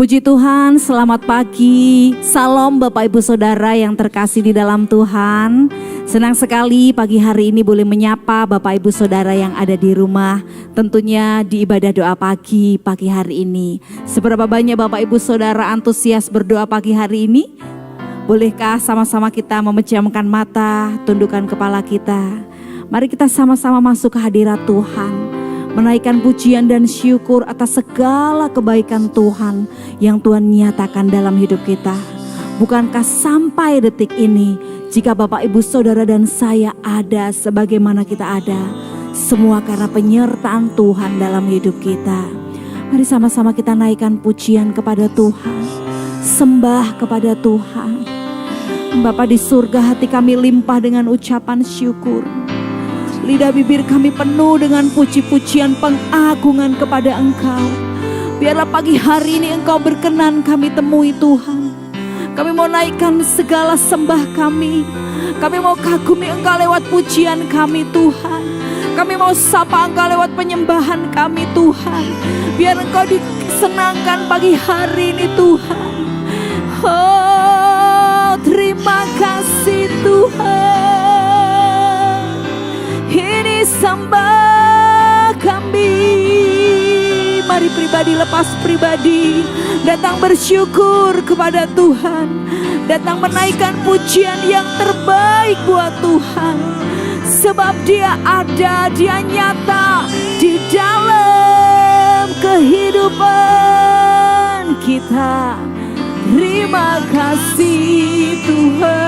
Puji Tuhan, selamat pagi. Salam Bapak Ibu Saudara yang terkasih di dalam Tuhan. Senang sekali pagi hari ini boleh menyapa Bapak Ibu Saudara yang ada di rumah. Tentunya di ibadah doa pagi hari ini. Seberapa banyak Bapak Ibu Saudara antusias berdoa pagi hari ini? Bolehkah sama-sama kita memejamkan mata, tundukkan kepala kita. Mari kita sama-sama masuk ke hadirat Tuhan. Menaikkan pujian dan syukur atas segala kebaikan Tuhan yang Tuhan nyatakan dalam hidup kita. Bukankah sampai detik ini, jika Bapak Ibu Saudara dan saya ada sebagaimana kita ada, semua karena penyertaan Tuhan dalam hidup kita. Mari sama-sama kita naikkan pujian kepada Tuhan, sembah kepada Tuhan. Bapa di surga, hati kami limpah dengan ucapan syukur. Lidah bibir kami penuh dengan puji-pujian pengagungan kepada Engkau. Biarlah pagi hari ini Engkau berkenan kami temui Tuhan. Kami mau naikkan segala sembah kami. Kami mau kagumi Engkau lewat pujian kami Tuhan. Kami mau sapa Engkau lewat penyembahan kami Tuhan. Biar Engkau disenangkan pagi hari ini Tuhan. Oh, terima kasih Tuhan. Ini sembah kami. Mari pribadi lepas pribadi datang bersyukur kepada Tuhan. Datang menaikkan pujian yang terbaik buat Tuhan. Sebab Dia ada, Dia nyata di dalam kehidupan kita. Terima kasih Tuhan.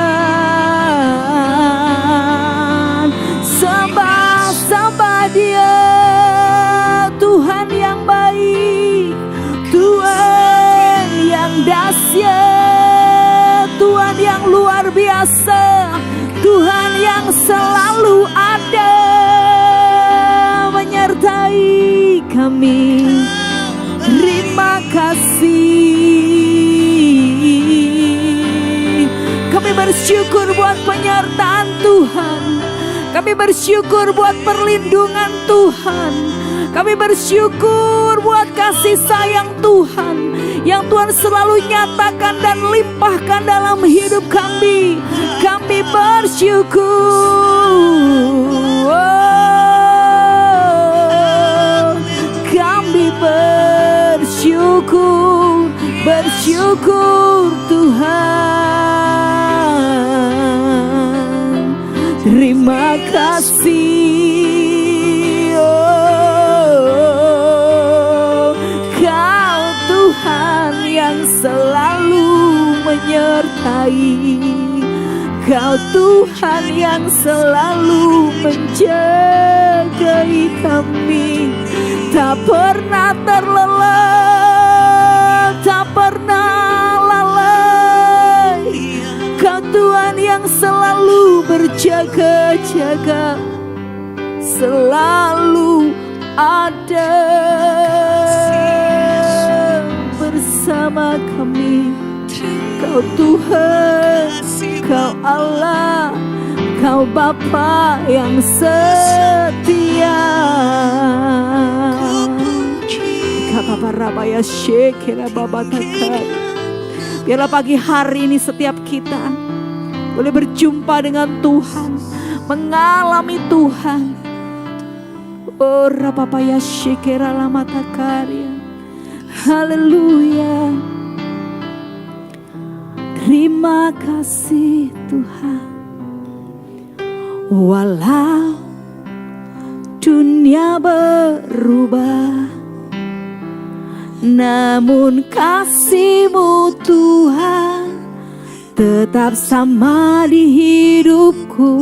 Sembah Dia, Tuhan yang baik, Tuhan yang dahsyat, Tuhan yang luar biasa, Tuhan yang selalu ada menyertai kami. Terima kasih. Kami bersyukur buat penyertaan Tuhan. Kami bersyukur buat perlindungan Tuhan. Kami bersyukur buat kasih sayang Tuhan yang Tuhan selalu nyatakan dan limpahkan dalam hidup kami. Kami bersyukur. Oh, kami bersyukur, bersyukur Tuhan. Terima kasih, oh, Kau Tuhan yang selalu menyertai. Kau Tuhan yang selalu menjagai kami. Tak pernah terlelap, tak pernah lalai. Kau Tuhan yang selalu berjaga-jaga, selalu ada bersama kami. Kau Tuhan, Kau Allah, Kau Bapa yang setia. Kata Rabaya Shekera Babataka. Biarlah pagi hari ini setiap kita boleh berjumpa dengan Tuhan, mengalami Tuhan. Oh Rabaya Shekera Lamatakarya. Haleluya. Terima kasih Tuhan. Walau dunia berubah, namun kasih-Mu Tuhan tetap sama di hidupku.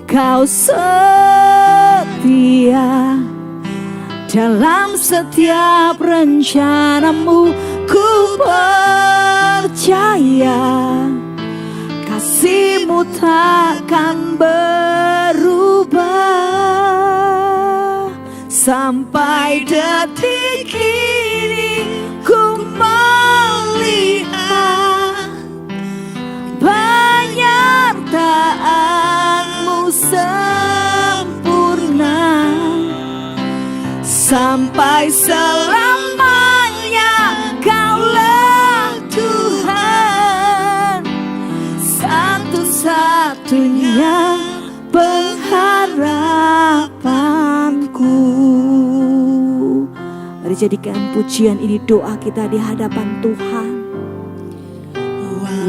Kau setia dalam setiap rencana-Mu. Ku percaya kasih-Mu takkan berubah. Sampai detik ini ku melihat penyertaan-Mu sempurna. Sampai selamanya satu-satunya pengharapanku. Mari jadikan pujian ini doa kita di hadapan Tuhan.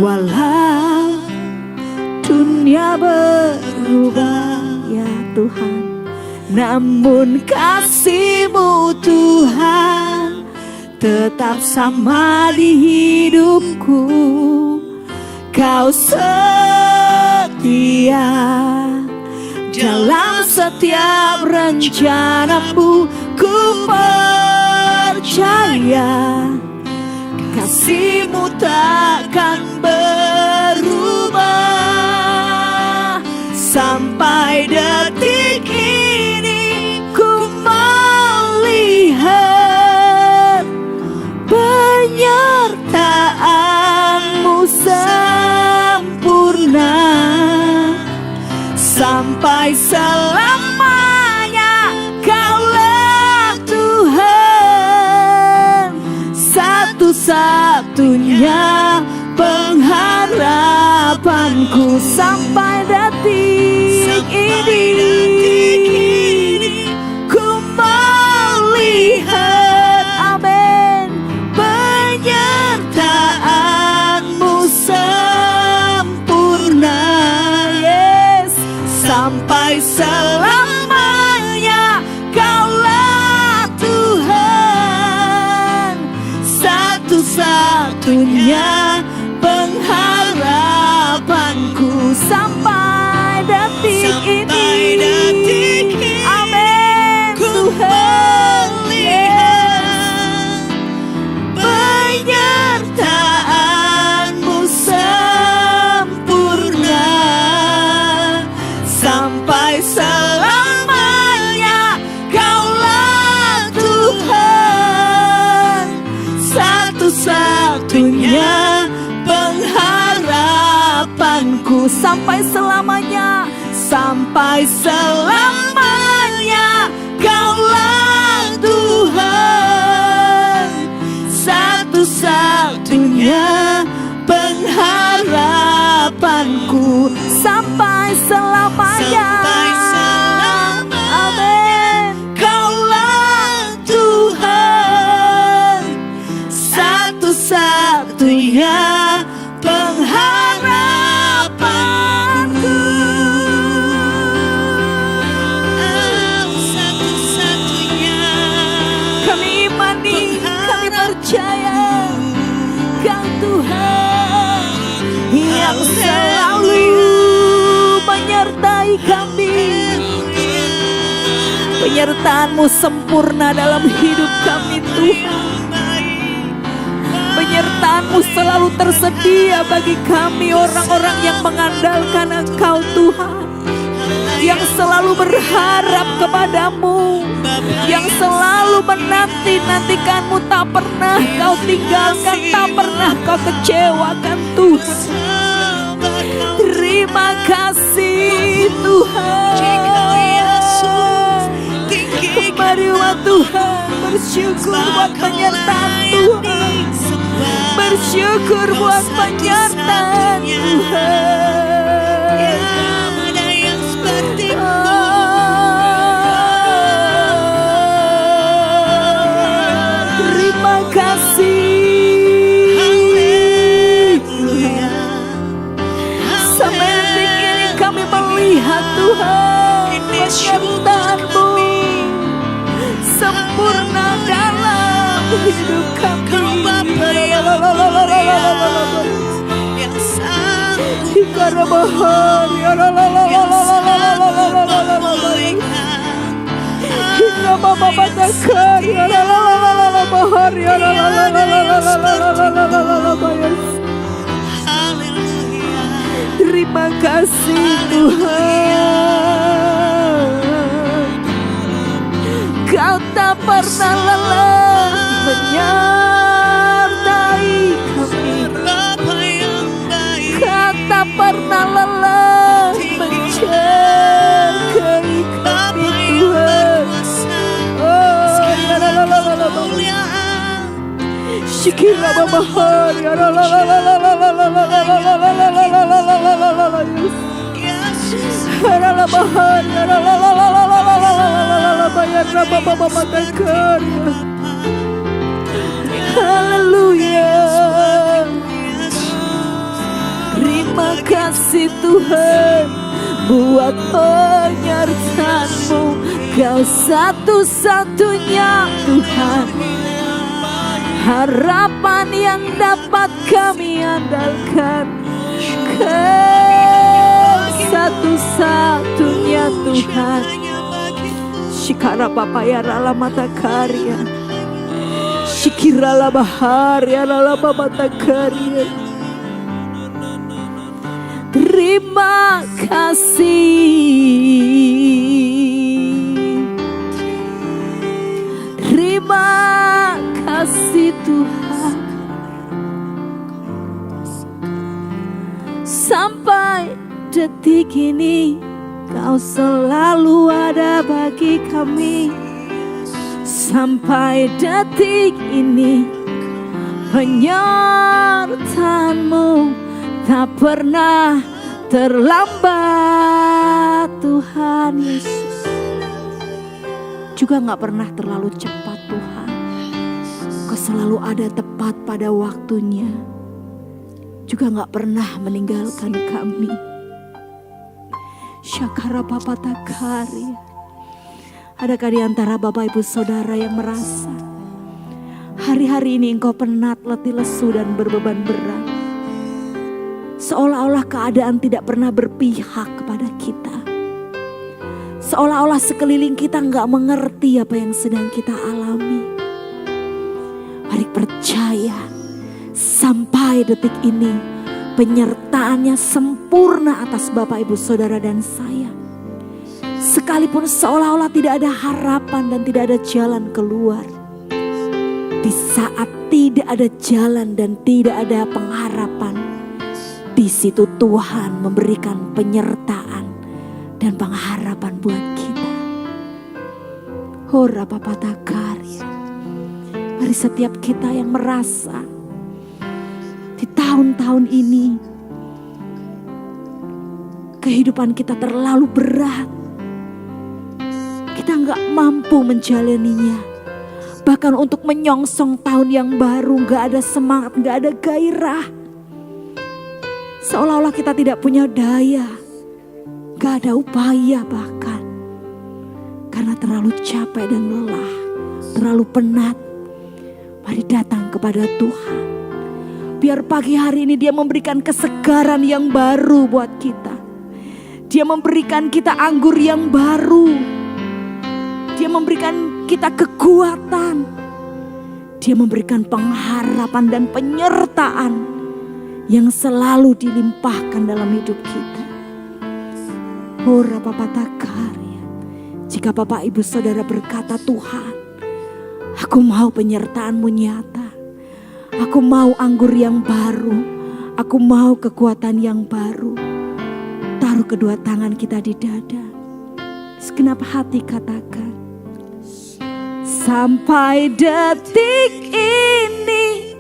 Walau dunia berubah ya Tuhan, namun kasih-Mu Tuhan tetap sama di hidupku. Kau setia dalam setiap rencana-Mu. Ku percaya kasih-Mu takkan berubah. Sampai detik ini ku melihat penyertaan-Mu sempurna. Sampai selamanya Kaulah Tuhan, satu-satunya pengharapanku. Sampai detik ini ku melihat, amin, penyertaan-Mu sempurna. Yes, sampai selamanya Kaulah Tuhan, satu-satunya pengharapanku. Sampai detik ini, amin, Tuhan, yes, penyertaan-Mu sempurna. Sampai selamanya Kaulah Tuhan, satu-satunya pengharapanku. Sampai selamanya, sampai selamanya Kaulah Tuhan, satu-satunya pengharapanku. Sampai selamanya, amin, Kaulah Tuhan, satu-satunya pengharapanku. Satu-satunya kami imani, kami percaya Kau Tuhan yang selalu menyertai kami. Penyertaan-Mu sempurna dalam hidup kami Tuhan. Penyertaan-Mu selalu tersedia bagi kami, orang-orang yang mengandalkan Engkau Tuhan, yang selalu berharap kepadamu, yang selalu menanti-nantikan-Mu. Tak pernah Kau tinggalkan, tak pernah Kau kecewakan Tuhan. Terima kasih Tuhan. Mari Tuhan bersyukur buat penyertaan Tuhan, bersyukur buat penyertaan Tuhan. Ada yang seperti-Mu. Terima kasih. Haleluya. Sampai detik ini kami melihat Tuhan penyertaan-Mu sempurna dalam hidup kami. Yang sanggup terima kasih Tuhan. Kau tak pernah lelah menyertai kami. Kau tak pernah lelah menjagai kami Tuhan. Shikira babahar ya la la la la la la la la la la la la la la la la la la. Haleluya. Terima kasih Tuhan buat penyertaan-Mu. Kau satu-satunya Tuhan, harapan yang dapat kami andalkan. Kau satu-satunya Tuhan. Shikara papaya rala mata karya, shikirala baharia rala mata karya. Terima kasih, terima kasih Tuhan. Sampai detik ini Kau selalu ada bagi kami. Sampai detik ini penyertaan-Mu tak pernah terlambat Tuhan Yesus. Juga gak pernah terlalu cepat Tuhan. Kau selalu ada tepat pada waktunya. Juga gak pernah meninggalkan kami. Syakara Bapa Takari. Adakah di antara Bapak Ibu Saudara yang merasa hari-hari ini engkau penat, letih, lesu dan berbeban berat? Seolah-olah keadaan tidak pernah berpihak kepada kita. Seolah-olah sekeliling kita gak mengerti apa yang sedang kita alami. Mari percaya, sampai detik ini penyertaannya sempurna atas Bapak Ibu Saudara dan saya. Sekalipun seolah-olah tidak ada harapan dan tidak ada jalan keluar. Di saat tidak ada jalan dan tidak ada pengharapan, di situ Tuhan memberikan penyertaan dan pengharapan buat kita. Hora Bapa Takarya. Mari setiap kita yang merasa di tahun-tahun ini kehidupan kita terlalu berat, kita gak mampu menjalaninya. Bahkan untuk menyongsong tahun yang baru gak ada semangat, gak ada gairah. Seolah-olah kita tidak punya daya, gak ada upaya bahkan. Karena terlalu capek dan lelah, terlalu penat. Mari datang kepada Tuhan. Biar pagi hari ini Dia memberikan kesegaran yang baru buat kita. Dia memberikan kita anggur yang baru. Dia memberikan kita kekuatan. Dia memberikan pengharapan dan penyertaan yang selalu dilimpahkan dalam hidup kita. Ora Bapa Takarya. Jika Bapak Ibu Saudara berkata, Tuhan, aku mau penyertaan-Mu nyata. Aku mau anggur yang baru. Aku mau kekuatan yang baru. Taruh kedua tangan kita di dada. Segenap hati katakan, sampai detik ini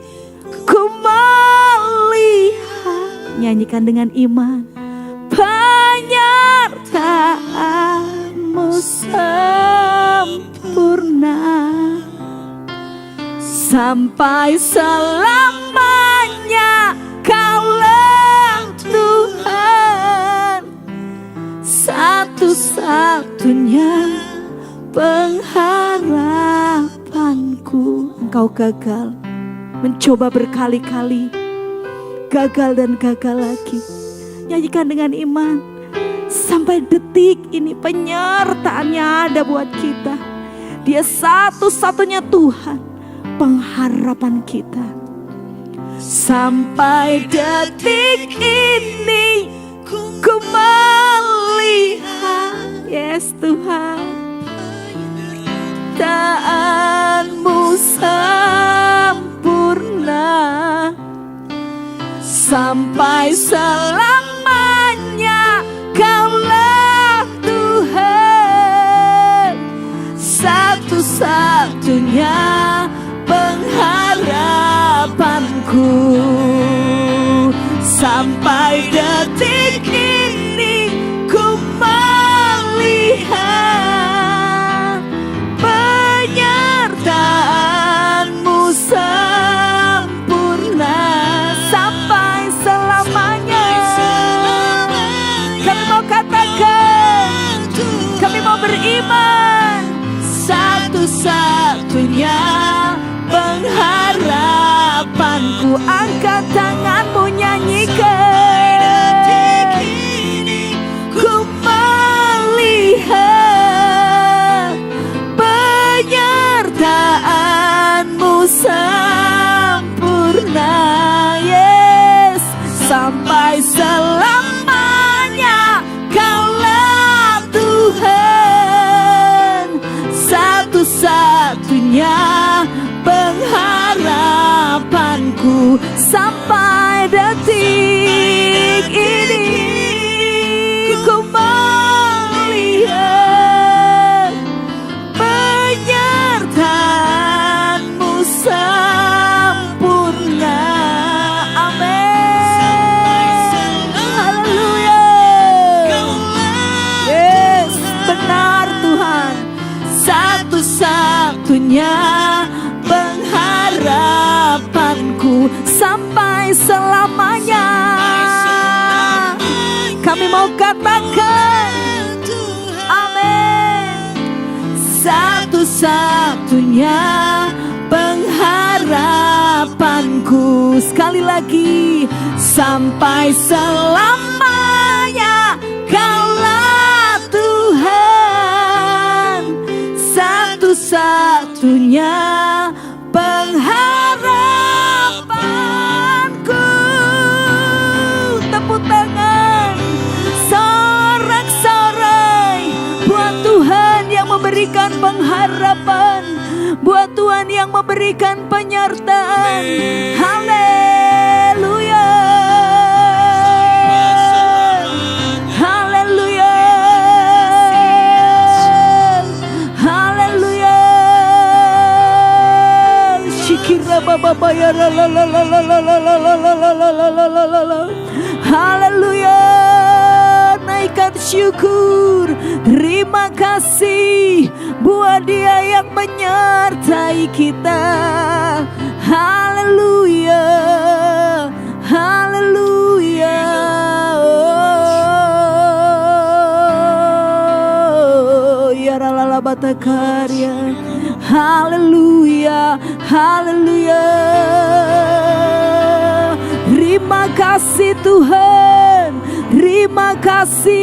ku melihat. Nyanyikan dengan iman. Penyertaan-Mu sempurna. Sampai selamanya Kaulah Tuhan, satu-satunya pengharapanku. Engkau gagal, mencoba berkali-kali, gagal dan gagal lagi. Nyanyikan dengan iman. Sampai detik ini penyertaannya ada buat kita. Dia satu-satunya Tuhan, pengharapan kita. Sampai detik ini ku melihat, yes Tuhan, penyertaan-Mu sempurna. Sampai selamanya Kaulah Tuhan, satu-satunya pengharapanku. Sampai detik ini ku angkat tanganmu nyanyikan. Ku melihat penyertaanmu sempurna, Yes, sampai selamanya Kaulah Tuhan, satu-satunya pengharapanku sampai detik ini. Ku melihat penyertaanmu sempurna. Amin. Haleluya. Yes, benar Tuhan, satu-satunya pengharapanku sampai selamanya. Kami mau katakan amin. Satu-satunya pengharapanku. Sekali lagi, sampai selamanya Kaulah Tuhan, satu-satunya pengharapanku. Tepuk tangan sorak-sorai buat Tuhan yang memberikan pengharapan, buat Tuhan yang memberikan penyertaan. Haleluya. Haleluya. Haleluya. Shikira baba ya la la la la la la la la la la la la. Haleluya. Naikkan syukur, terima kasih buat Dia yang menyertai kita. Haleluya. Haleluya. Oh, ya ralala batakarya. Haleluya. Haleluya. Terima kasih Tuhan, terima kasih.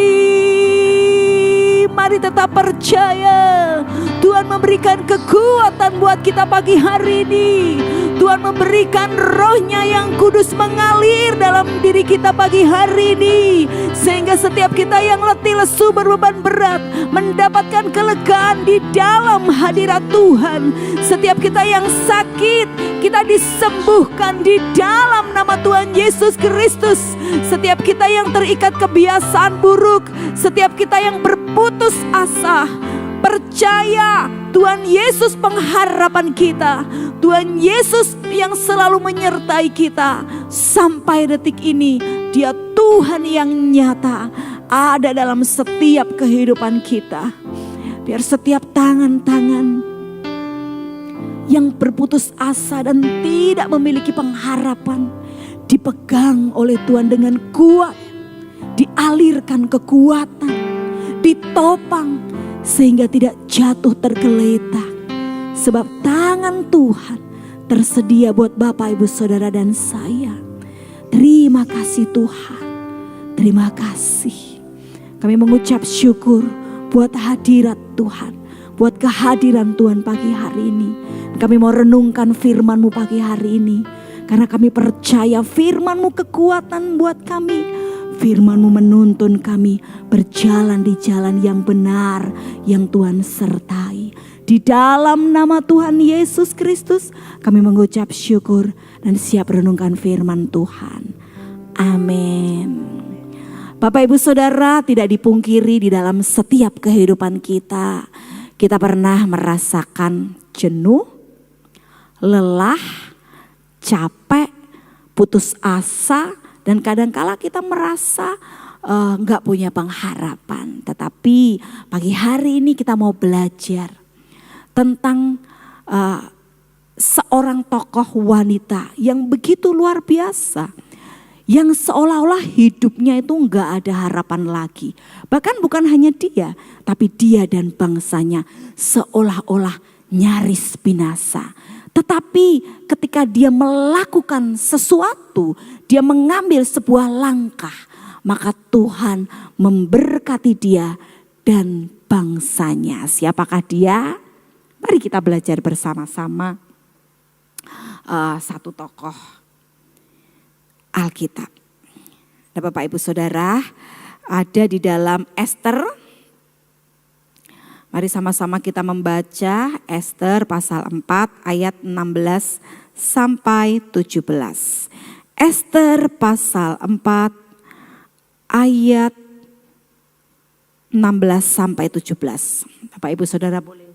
Mari tetap percaya, Tuhan memberikan kekuatan buat kita pagi hari ini. Tuhan memberikan Roh-Nya yang kudus mengalir dalam diri kita pagi hari ini, sehingga setiap kita yang letih lesu berbeban berat mendapatkan kelegaan di dalam hadirat Tuhan. Setiap kita yang sakit, kita disembuhkan di dalam nama Tuhan Yesus Kristus. Setiap kita yang terikat kebiasaan buruk, setiap kita yang berputus asa, percaya Tuhan Yesus pengharapan kita. Tuhan Yesus yang selalu menyertai kita sampai detik ini. Dia Tuhan yang nyata ada dalam setiap kehidupan kita. Biar setiap tangan-tangan yang berputus asa dan tidak memiliki pengharapan dipegang oleh Tuhan dengan kuat, dialirkan kekuatan, ditopang sehingga tidak jatuh tergeletak. Sebab tangan Tuhan tersedia buat Bapak, Ibu, Saudara dan saya. Terima kasih Tuhan, terima kasih. Kami mengucap syukur buat hadirat Tuhan, buat kehadiran Tuhan pagi hari ini. Kami mau renungkan firman-Mu pagi hari ini, karena kami percaya firman-Mu kekuatan buat kami. Firman-Mu menuntun kami berjalan di jalan yang benar yang Tuhan sertai. Di dalam nama Tuhan Yesus Kristus kami mengucap syukur dan siap renungkan firman Tuhan. Amin. Bapak, Ibu, Saudara, tidak dipungkiri di dalam setiap kehidupan kita, kita pernah merasakan jenuh, lelah, capek, putus asa, dan kadangkala kita merasa gak punya pengharapan. Tetapi pagi hari ini kita mau belajar tentang seorang tokoh wanita yang begitu luar biasa, yang seolah-olah hidupnya itu gak ada harapan lagi. Bahkan bukan hanya dia, tapi dia dan bangsanya seolah-olah nyaris binasa. Tetapi ketika dia melakukan sesuatu, dia mengambil sebuah langkah, maka Tuhan memberkati dia dan bangsanya. Siapakah dia? Mari kita belajar bersama-sama satu tokoh Alkitab. Nah, Bapak Ibu Saudara, ada di dalam Ester. Mari sama-sama kita membaca Ester pasal 4 ayat 16 sampai 17. Ester pasal 4 ayat 16 sampai 17. Bapak Ibu Saudara boleh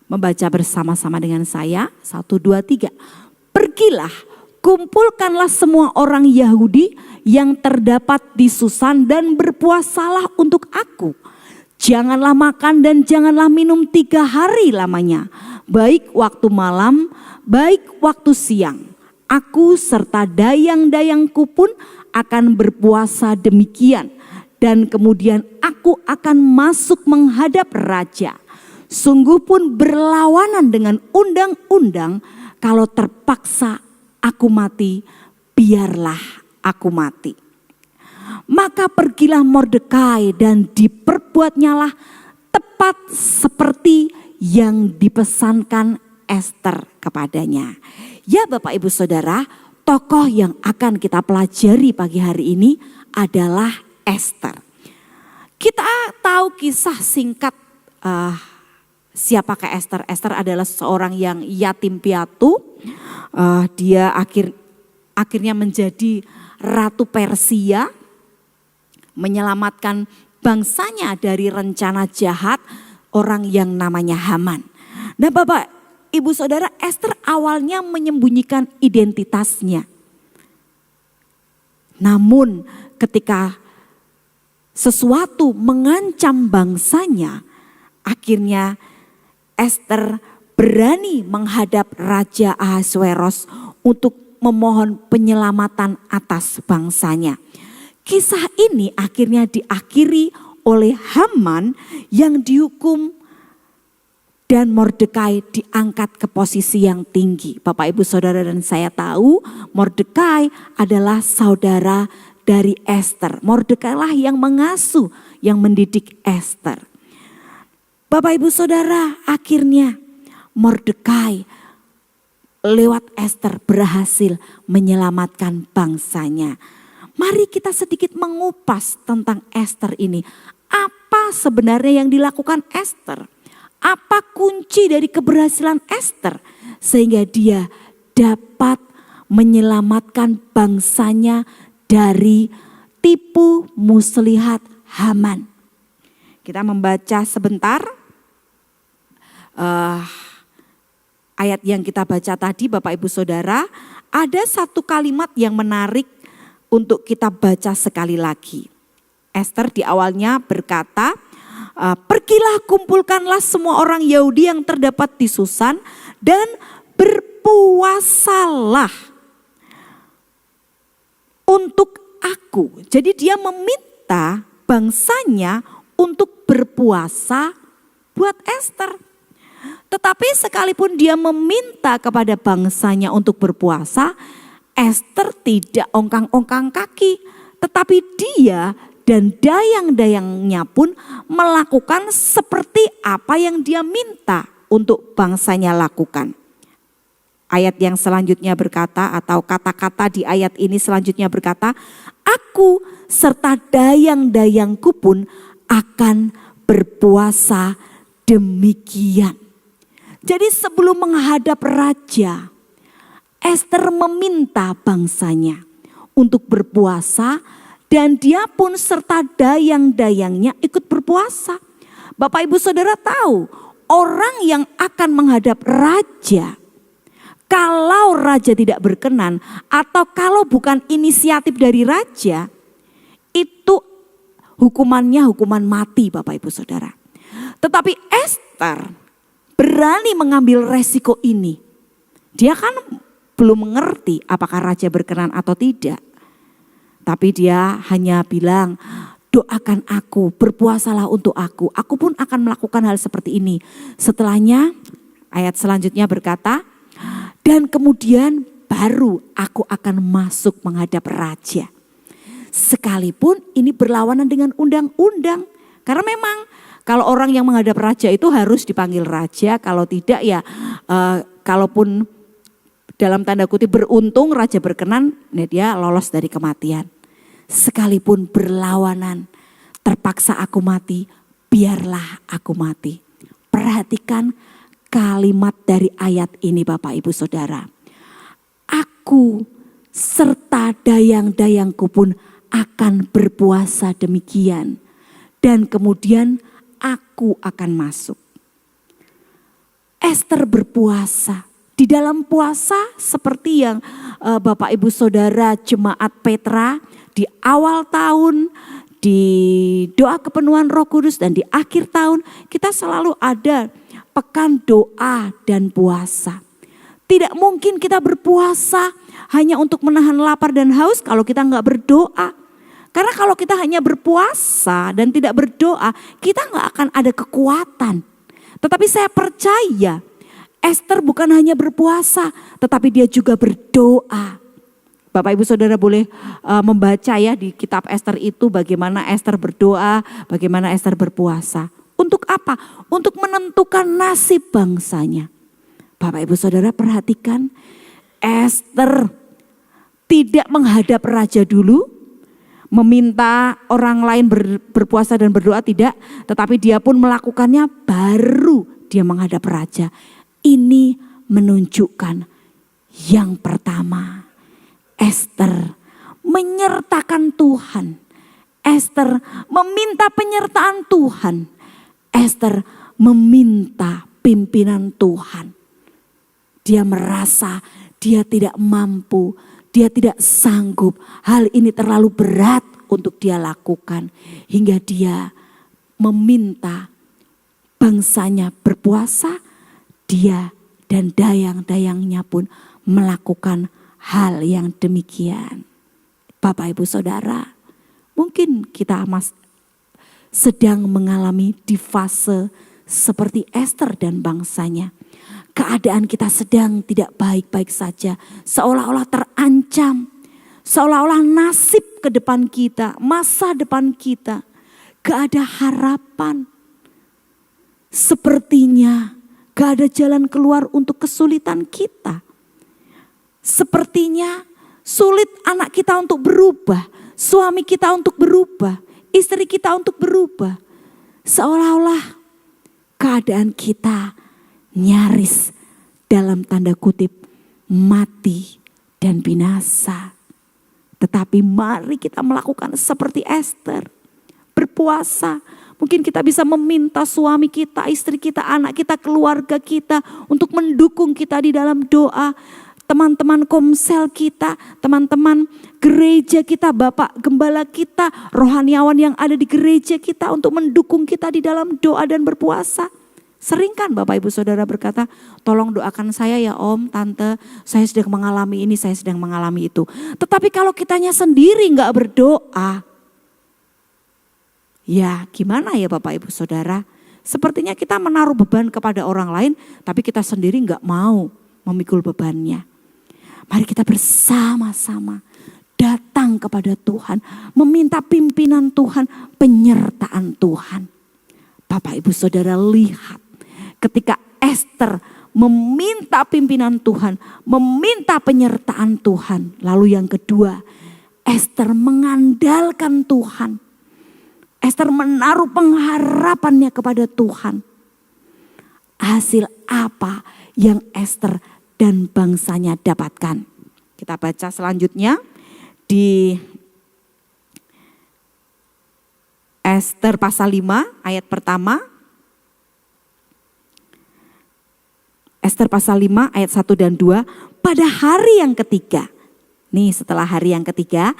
membaca bersama-sama dengan saya. 1, 2, 3. Pergilah, kumpulkanlah semua orang Yahudi yang terdapat di Susan dan berpuasalah untuk aku. Janganlah makan dan janganlah minum 3 hari lamanya, baik waktu malam, baik waktu siang. Aku serta dayang-dayangku pun akan berpuasa demikian. Dan kemudian aku akan masuk menghadap raja. Sungguh pun berlawanan dengan undang-undang, kalau terpaksa aku mati, biarlah aku mati. Maka pergilah Mordekai dan diperbuatnyalah tepat seperti yang dipesankan Ester kepadanya. Ya Bapak Ibu Saudara, tokoh yang akan kita pelajari pagi hari ini adalah Ester. Kita tahu kisah singkat siapakah Ester. Ester adalah seorang yang yatim piatu. Dia akhirnya menjadi ratu Persia, menyelamatkan bangsanya dari rencana jahat orang yang namanya Haman. Nah Bapak Ibu Saudara, Ester awalnya menyembunyikan identitasnya. Namun ketika sesuatu mengancam bangsanya, akhirnya Ester berani menghadap Raja Ahasuerus untuk memohon penyelamatan atas bangsanya. Kisah ini akhirnya diakhiri oleh Haman yang dihukum dan Mordekai diangkat ke posisi yang tinggi. Bapak Ibu Saudara dan saya tahu Mordekai adalah saudara dari Ester. Mordekai lah yang mengasuh, yang mendidik Ester. Bapak Ibu Saudara, akhirnya Mordekai lewat Ester berhasil menyelamatkan bangsanya. Mari kita sedikit mengupas tentang Ester ini. Apa sebenarnya yang dilakukan Ester? Apa kunci dari keberhasilan Ester? Sehingga dia dapat menyelamatkan bangsanya dari tipu muslihat Haman. Kita membaca sebentar ayat yang kita baca tadi Bapak Ibu Saudara. Ada satu kalimat yang menarik untuk kita baca sekali lagi. Ester di awalnya berkata, pergilah kumpulkanlah semua orang Yahudi yang terdapat di Susan dan berpuasalah untuk aku. Jadi dia meminta bangsanya untuk berpuasa buat Ester. Tetapi sekalipun dia meminta kepada bangsanya untuk berpuasa, Ester tidak ongkang-ongkang kaki, tetapi dia dan dayang-dayangnya pun melakukan seperti apa yang dia minta untuk bangsanya lakukan. Ayat yang selanjutnya berkata, atau kata-kata di ayat ini selanjutnya berkata, aku serta dayang-dayangku pun akan berpuasa demikian. Jadi sebelum menghadap raja, Ester meminta bangsanya untuk berpuasa dan dia pun serta dayang-dayangnya ikut berpuasa. Bapak Ibu Saudara tahu, orang yang akan menghadap raja, kalau raja tidak berkenan atau kalau bukan inisiatif dari raja, itu hukumannya hukuman mati Bapak Ibu Saudara. Tetapi Ester berani mengambil resiko ini. Dia kan belum mengerti apakah raja berkenan atau tidak. Tapi dia hanya bilang, doakan aku, berpuasalah untuk aku. Aku pun akan melakukan hal seperti ini. Setelahnya ayat selanjutnya berkata, Dan kemudian baru aku akan masuk menghadap raja. Sekalipun ini berlawanan dengan undang-undang. Karena memang kalau orang yang menghadap raja itu harus dipanggil raja. Kalau tidak ya kalaupun dalam tanda kutip beruntung raja berkenan, ya dia lolos dari kematian. Sekalipun berlawanan, terpaksa aku mati, biarlah aku mati. Perhatikan kalimat dari ayat ini Bapak Ibu Saudara. Aku serta dayang-dayangku pun akan berpuasa demikian. Dan kemudian aku akan masuk. Ester berpuasa. Di dalam puasa seperti yang Bapak Ibu Saudara Jemaat Petra di awal tahun, di doa kepenuhan Roh Kudus dan di akhir tahun kita selalu ada pekan doa dan puasa. Tidak mungkin kita berpuasa hanya untuk menahan lapar dan haus kalau kita nggak berdoa. Karena kalau kita hanya berpuasa dan tidak berdoa, kita nggak akan ada kekuatan. Tetapi saya percaya Ester bukan hanya berpuasa, tetapi dia juga berdoa. Bapak Ibu Saudara boleh membaca ya di kitab Ester itu bagaimana Ester berdoa, bagaimana Ester berpuasa. Untuk apa? Untuk menentukan nasib bangsanya. Bapak Ibu Saudara perhatikan, Ester tidak menghadap raja dulu, meminta orang lain berpuasa dan berdoa tidak, tetapi dia pun melakukannya baru dia menghadap raja. Ini menunjukkan yang pertama, Ester menyertakan Tuhan. Ester meminta penyertaan Tuhan. Ester meminta pimpinan Tuhan. Dia merasa dia tidak mampu, dia tidak sanggup. Hal ini terlalu berat untuk dia lakukan. Hingga dia meminta bangsanya berpuasa. Dia dan dayang-dayangnya pun melakukan hal yang demikian. Bapak Ibu Saudara, mungkin kita sedang mengalami di fase seperti Ester dan bangsanya. Keadaan kita sedang tidak baik-baik saja, seolah-olah terancam, seolah-olah nasib ke depan kita, masa depan kita, gak ada harapan. Sepertinya gak ada jalan keluar untuk kesulitan kita. Sepertinya sulit anak kita untuk berubah, suami kita untuk berubah, istri kita untuk berubah. Seolah-olah keadaan kita nyaris dalam tanda kutip mati dan binasa. Tetapi mari kita melakukan seperti Ester, berpuasa. Mungkin kita bisa meminta suami kita, istri kita, anak kita, keluarga kita untuk mendukung kita di dalam doa. Teman-teman komsel kita, teman-teman gereja kita, Bapak Gembala kita, rohaniawan yang ada di gereja kita untuk mendukung kita di dalam doa dan berpuasa. Sering kan Bapak Ibu Saudara berkata, tolong doakan saya ya Om, Tante, saya sedang mengalami ini, saya sedang mengalami itu. Tetapi kalau kitanya sendiri gak berdoa, ya gimana ya Bapak Ibu Saudara? Sepertinya kita menaruh beban kepada orang lain, tapi kita sendiri gak mau memikul bebannya. Mari kita bersama-sama datang kepada Tuhan, meminta pimpinan Tuhan, penyertaan Tuhan. Bapak Ibu Saudara lihat ketika Ester meminta pimpinan Tuhan, meminta penyertaan Tuhan. Lalu yang kedua, Ester mengandalkan Tuhan. Ester menaruh pengharapannya kepada Tuhan. Hasil apa yang Ester dan bangsanya dapatkan? Kita baca selanjutnya di Ester pasal 5 ayat pertama. Ester pasal 5 ayat 1 dan 2. Pada hari yang ketiga. Nih setelah hari yang ketiga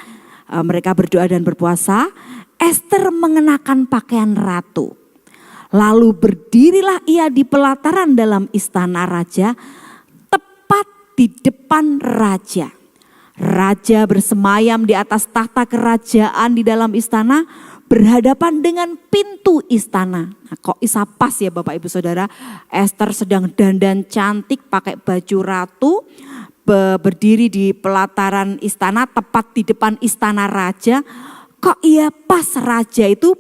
mereka berdoa dan berpuasa. Ester mengenakan pakaian ratu. Lalu berdirilah ia di pelataran dalam istana raja. Tepat di depan raja. Raja bersemayam di atas tahta kerajaan di dalam istana. berhadapan dengan pintu istana. Nah, kok bisa pas ya Bapak Ibu Saudara, Ester sedang dandan cantik pakai baju ratu, berdiri di pelataran istana tepat di depan istana raja. Kok iya pas raja itu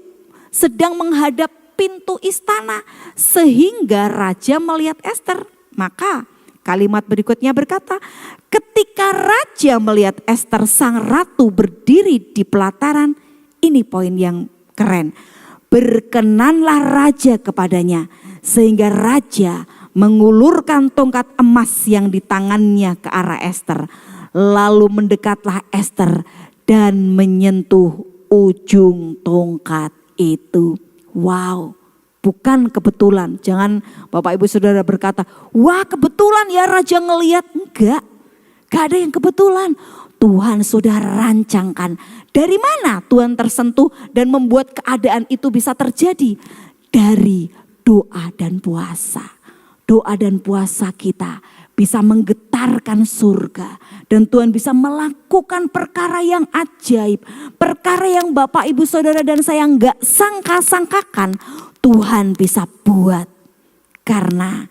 sedang menghadap pintu istana sehingga raja melihat Ester. Maka kalimat berikutnya berkata, ketika raja melihat Ester sang ratu berdiri di pelataran, ini poin yang keren. Berkenanlah raja kepadanya sehingga raja mengulurkan tongkat emas yang di tangannya ke arah Ester. Lalu mendekatlah Ester dan menyentuh ujung tongkat itu. Wow, bukan kebetulan. Jangan Bapak Ibu Saudara berkata, wah kebetulan ya raja ngelihat. Enggak, gak ada yang kebetulan. Tuhan sudah rancangkan. Dari mana Tuhan tersentuh dan membuat keadaan itu bisa terjadi? Dari doa dan puasa. Doa dan puasa kita bisa menggetarkan surga. Dan Tuhan bisa melakukan perkara yang ajaib. Perkara yang Bapak Ibu Saudara dan saya gak sangka-sangkakan. Tuhan bisa buat. Karena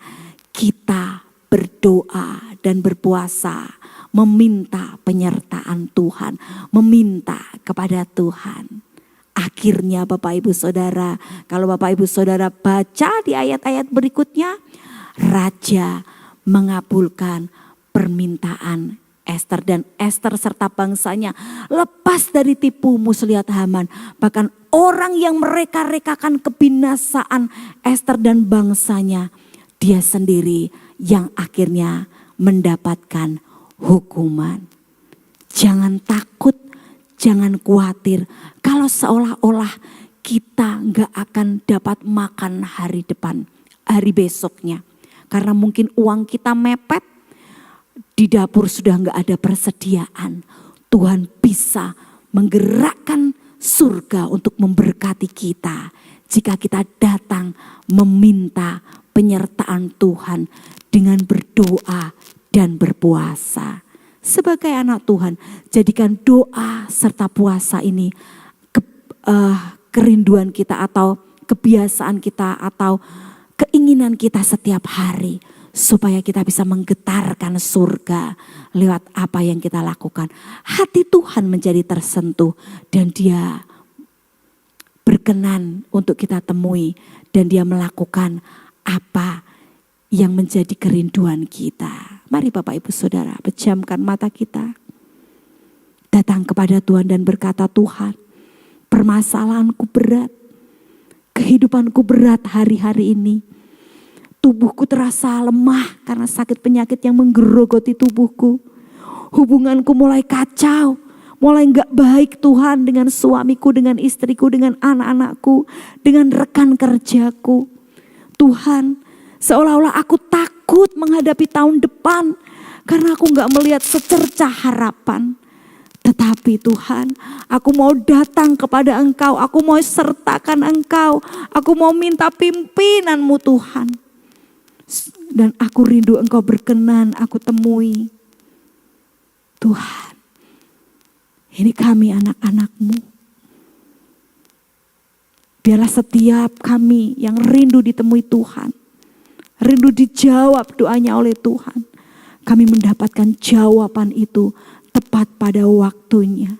kita berdoa dan berpuasa. Meminta penyertaan Tuhan, meminta kepada Tuhan. Akhirnya Bapak Ibu Saudara, kalau Bapak Ibu Saudara baca di ayat-ayat berikutnya, raja mengabulkan permintaan Ester dan Ester serta bangsanya lepas dari tipu muslihat Haman. Bahkan orang yang mereka-rekakan kebinasaan Ester dan bangsanya, dia sendiri yang akhirnya mendapatkan hukuman. Jangan takut, jangan khawatir kalau seolah-olah kita gak akan dapat makan hari depan, hari besoknya. Karena mungkin uang kita mepet, di dapur sudah gak ada persediaan. Tuhan bisa menggerakkan surga untuk memberkati kita. Jika kita datang meminta penyertaan Tuhan dengan berdoa dan berpuasa. Sebagai anak Tuhan, jadikan doa serta puasa ini kerinduan kita atau kebiasaan kita atau keinginan kita setiap hari. Supaya kita bisa menggetarkan surga lewat apa yang kita lakukan. Hati Tuhan menjadi tersentuh dan dia berkenan untuk kita temui. Dan dia melakukan apa yang menjadi kerinduan kita. Mari Bapak Ibu Saudara pejamkan mata kita. Datang kepada Tuhan dan berkata, Tuhan permasalahanku berat. Kehidupanku berat hari-hari ini. Tubuhku terasa lemah karena sakit penyakit yang menggerogoti tubuhku. Hubunganku mulai kacau. Mulai gak baik Tuhan dengan suamiku, dengan istriku, dengan anak-anakku. Dengan rekan kerjaku. Tuhan, seolah-olah aku takut menghadapi tahun depan karena aku gak melihat secercah harapan. Tetapi Tuhan, aku mau datang kepada Engkau, aku mau sertakan Engkau, aku mau minta pimpinan-Mu Tuhan. Dan aku rindu Engkau berkenan, aku temui. Tuhan, ini kami anak-anak-Mu. Biarlah setiap kami yang rindu ditemui Tuhan, rindu dijawab doanya oleh Tuhan. Kami mendapatkan jawaban itu tepat pada waktunya.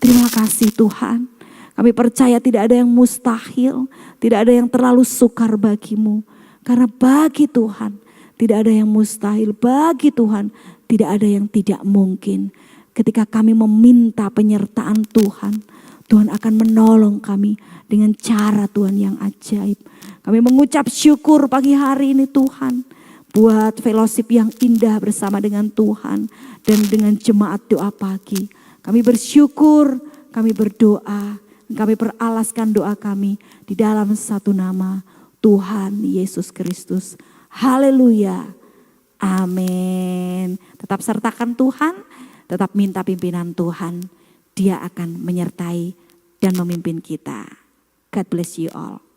Terima kasih Tuhan. Kami percaya tidak ada yang mustahil, tidak ada yang terlalu sukar bagimu. Karena bagi Tuhan tidak ada yang mustahil, bagi Tuhan tidak ada yang tidak mungkin. Ketika kami meminta penyertaan Tuhan, Tuhan akan menolong kami dengan cara Tuhan yang ajaib. Kami mengucap syukur pagi hari ini Tuhan. Buat fellowship yang indah bersama dengan Tuhan. Dan dengan jemaat doa pagi. Kami bersyukur, kami berdoa. Kami peralaskan doa kami di dalam satu nama Tuhan Yesus Kristus. Haleluya. Amin. Tetap sertakan Tuhan. Tetap minta pimpinan Tuhan. Dia akan menyertai dan memimpin kita. God bless you all.